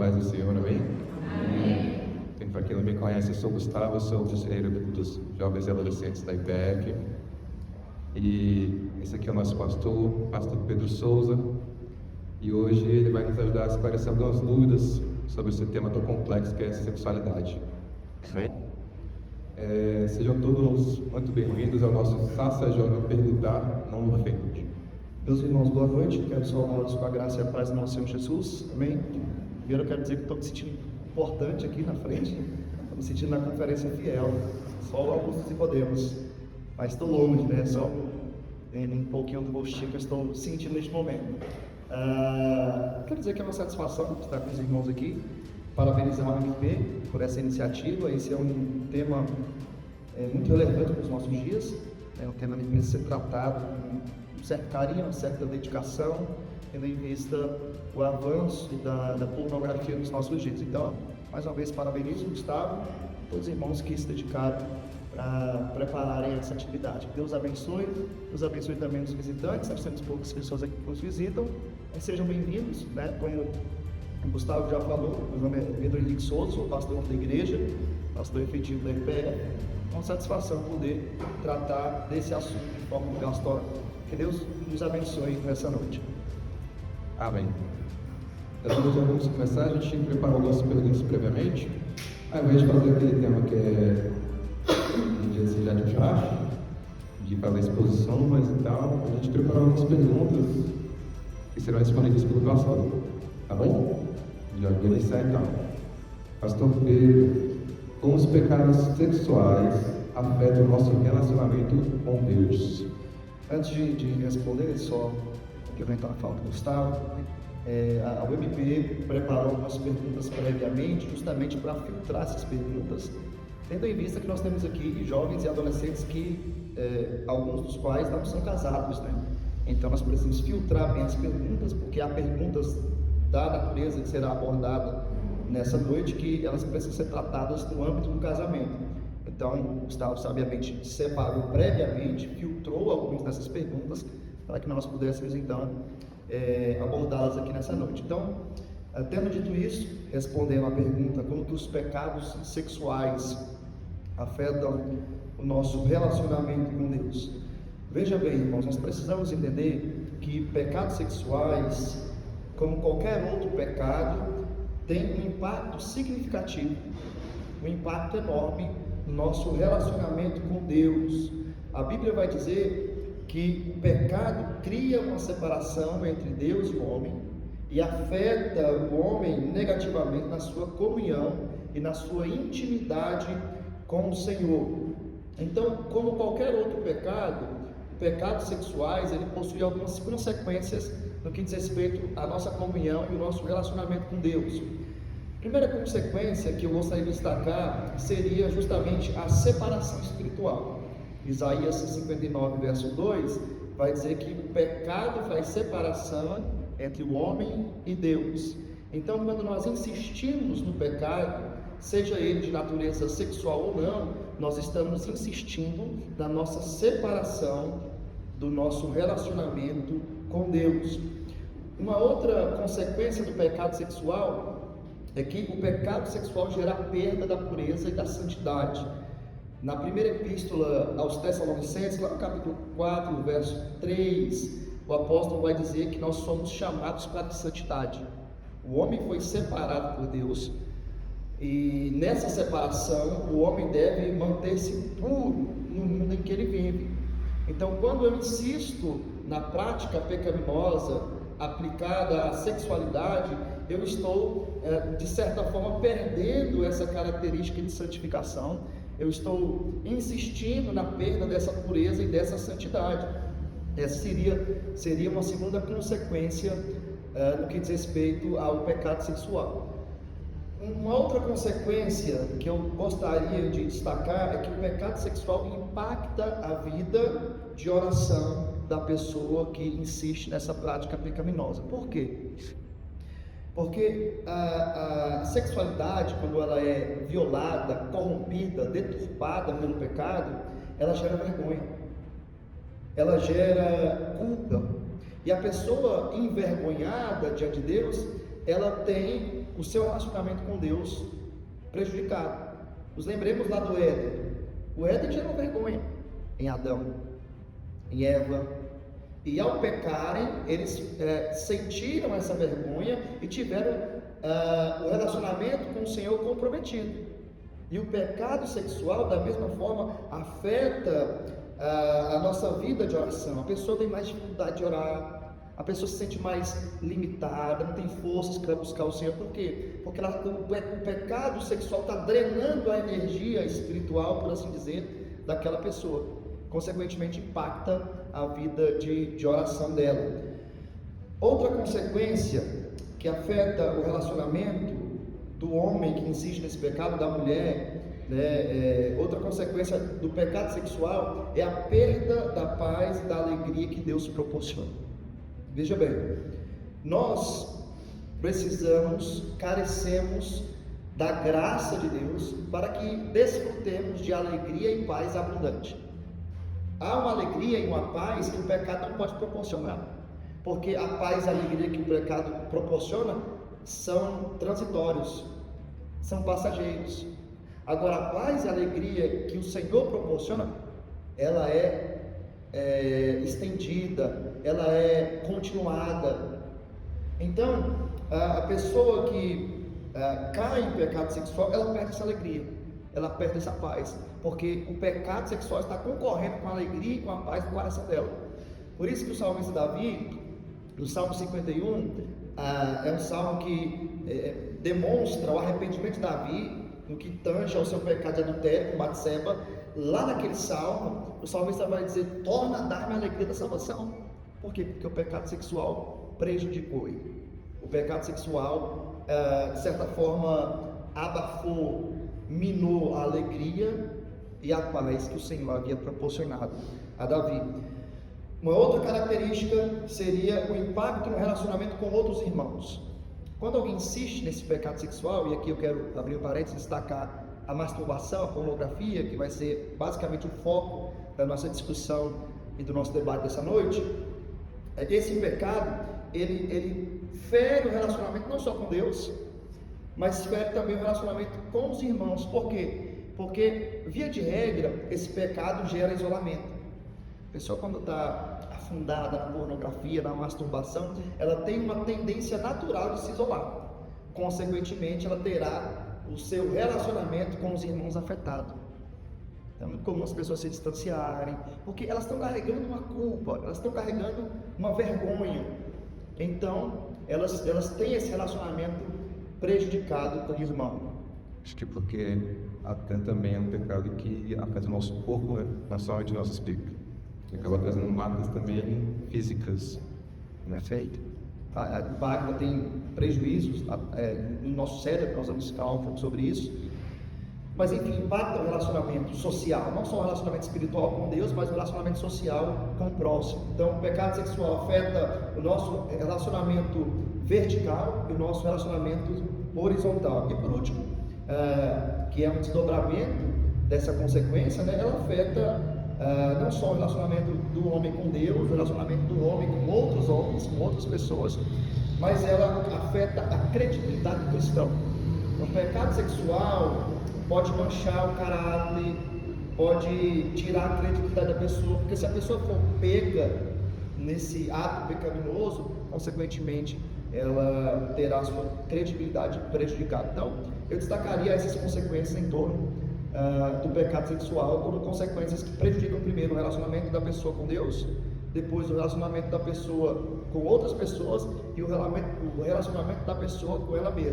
paz do Senhor, amém? Para quem não me conhece, eu sou o Gustavo, eu sou o conselheiro dos jovens e adolescentes da IPEC. E esse aqui é o nosso pastor Pedro Souza. E hoje ele vai nos ajudar a esclarecer algumas dúvidas sobre esse tema tão complexo que é a sexualidade. Sejam todos muito bem-vindos ao nosso Faça Jovem Perguntar, não ofende. Meus irmãos, boa noite. Quero saudá-los com a graça e a paz do nosso Senhor Jesus. Amém? Primeiro eu quero dizer que estou me sentindo importante aqui na frente. Estou me sentindo na conferência fiel. Só o Augusto se podemos. Mas estou longe, né? Só um pouquinho do gostinho que eu estou sentindo neste momento. Quero dizer que é uma satisfação estar com os irmãos aqui. Parabenizar a UMP por essa iniciativa. Esse é um tema muito relevante para os nossos dias. É um tema que precisa ser tratado com um certo carinho, uma certa dedicação, tendo em vista o avanço da pornografia nos nossos dias. Então, mais uma vez, parabenizo o Gustavo e todos os irmãos que se dedicaram para prepararem essa atividade. Deus abençoe também os visitantes, nós temos poucas pessoas aqui que nos visitam, sejam bem-vindos, né? Como o Gustavo já falou, meu nome é Pedro Henrique Souza, sou pastor da igreja, pastor efetivo da IPEC. É uma satisfação poder tratar desse assunto de forma pastoral. Que Deus nos abençoe nessa noite. Amém. Então, vamos começar. A gente preparou algumas perguntas previamente. Ao invés de fazer aquele tema que é um dia assim, já de praxe, de fazer exposição, mas e tal, a gente preparou algumas perguntas que serão respondidas pelo pastor. Tá bom? Já vou iniciar então. Pastor Pedro, como os pecados sexuais afetam o nosso relacionamento com Deus? Antes de responder, só complementar a fala do Gustavo, a UMP preparou algumas perguntas previamente, justamente para filtrar essas perguntas, tendo em vista que nós temos aqui jovens e adolescentes que, alguns dos quais não são casados, né? Então nós precisamos filtrar bem as perguntas, porque há perguntas da natureza que será abordada nessa noite que elas precisam ser tratadas no âmbito do casamento. Então, o Gustavo sabiamente separou previamente, filtrou algumas dessas perguntas para que nós pudéssemos então abordá-las aqui nessa noite. Então, tendo dito isso, respondendo à pergunta como que os pecados sexuais afetam o nosso relacionamento com Deus. Veja bem, irmãos, nós precisamos entender que pecados sexuais, como qualquer outro pecado, tem um impacto significativo, um impacto enorme no nosso relacionamento com Deus. A Bíblia vai dizer que o pecado cria uma separação entre Deus e o homem e afeta o homem negativamente na sua comunhão e na sua intimidade com o Senhor. Então, como qualquer outro pecado, pecados sexuais, ele possui algumas consequências no que diz respeito à nossa comunhão e o nosso relacionamento com Deus. A primeira consequência que eu gostaria de destacar seria justamente a separação espiritual. Isaías 59, verso 2, vai dizer que o pecado faz separação entre o homem e Deus. Então, quando nós insistimos no pecado, seja ele de natureza sexual ou não, nós estamos insistindo na nossa separação do nosso relacionamento com Deus. Uma outra consequência do pecado sexual é que o pecado sexual gera a perda da pureza e da santidade. Na primeira epístola aos Tessalonicenses, lá no capítulo 4, verso 3, o apóstolo vai dizer que nós somos chamados para a santidade. O homem foi separado por Deus e nessa separação o homem deve manter-se puro no mundo em que ele vive. Então, quando eu insisto na prática pecaminosa aplicada à sexualidade, eu estou, de certa forma, perdendo essa característica de santificação. Eu estou insistindo na perda dessa pureza e dessa santidade. Essa seria uma segunda consequência no que diz respeito ao pecado sexual. Uma outra consequência que eu gostaria de destacar é que o pecado sexual impacta a vida de oração da pessoa que insiste nessa prática pecaminosa. Por quê? Porque a sexualidade, quando ela é violada, corrompida, deturpada pelo pecado, ela gera vergonha, ela gera culpa. E a pessoa envergonhada diante de Deus, ela tem o seu relacionamento com Deus prejudicado. Nos lembremos lá do Éden. O Éden gerou vergonha em Adão, em Eva, e ao pecarem, eles sentiram essa vergonha e tiveram o relacionamento com o Senhor comprometido. E o pecado sexual, da mesma forma, afeta a nossa vida de oração. A pessoa tem mais dificuldade de orar, a pessoa se sente mais limitada, não tem forças para buscar o Senhor. Por quê? Porque o pecado sexual está drenando a energia espiritual, por assim dizer, daquela pessoa. Consequentemente, impacta a vida de oração dela. Outra consequência que afeta o relacionamento do homem que insiste nesse pecado, da mulher, outra consequência do pecado sexual é a perda da paz e da alegria que Deus proporciona. Veja bem, nós precisamos, carecemos da graça de Deus para que desfrutemos de alegria e paz abundante. Há uma alegria e uma paz que o pecado não pode proporcionar, porque a paz e a alegria que o pecado proporciona são transitórios, são passageiros. Agora, a paz e a alegria que o Senhor proporciona, ela é estendida, ela é continuada. Então, a pessoa que cai em pecado sexual, ela perde essa alegria, ela perde essa paz, porque o pecado sexual está concorrendo com a alegria e com a paz no coração dela. Por isso que o salmista Davi, no Salmo 51, é um salmo que demonstra o arrependimento de Davi no que tange ao seu pecado de adultério com Batseba. Lá naquele salmo, o salmista vai dizer: torna a dar-me a alegria da salvação. Por quê? Porque o pecado sexual prejudicou ele. O pecado sexual, de certa forma, abafou, minou a alegria e a paz que o Senhor havia proporcionado a Davi. Uma outra característica seria o impacto no relacionamento com outros irmãos. Quando alguém insiste nesse pecado sexual, e aqui eu quero abrir um parênteses e destacar a masturbação, a pornografia, que vai ser basicamente o foco da nossa discussão e do nosso debate dessa noite, esse pecado, ele fere o relacionamento não só com Deus, mas fere também o relacionamento com os irmãos. Por quê? Porque, via de regra, esse pecado gera isolamento. A pessoa, quando está afundada na pornografia, na masturbação, ela tem uma tendência natural de se isolar. Consequentemente, ela terá o seu relacionamento com os irmãos afetado. É muito comum as pessoas se distanciarem, porque elas estão carregando uma culpa, elas estão carregando uma vergonha. Então, elas têm esse relacionamento prejudicado com o irmão. Acho que porque até também é um pecado que afeta o nosso corpo, na saúde do nosso espírito. Que acaba trazendo marcas também físicas. Perfeito. A Wagner tem prejuízos no nosso cérebro, nós vamos falar um pouco sobre isso. Mas enfim, impacta o relacionamento social, não só o relacionamento espiritual com Deus, mas o relacionamento social com o próximo. Então, o pecado sexual afeta o nosso relacionamento vertical e o nosso relacionamento horizontal. E por último, que é um desdobramento dessa consequência, ela afeta não só o relacionamento do homem com Deus, o relacionamento do homem com outros homens, com outras pessoas, mas ela afeta a credibilidade do cristão. O pecado sexual pode manchar o caráter, pode tirar a credibilidade da pessoa, porque se a pessoa for pega nesse ato pecaminoso, consequentemente ela terá a sua credibilidade prejudicada. Então, eu destacaria essas consequências em torno do pecado sexual, como consequências que prejudicam primeiro o relacionamento da pessoa com Deus, depois o relacionamento da pessoa com outras pessoas e o relacionamento da pessoa com ela mesma.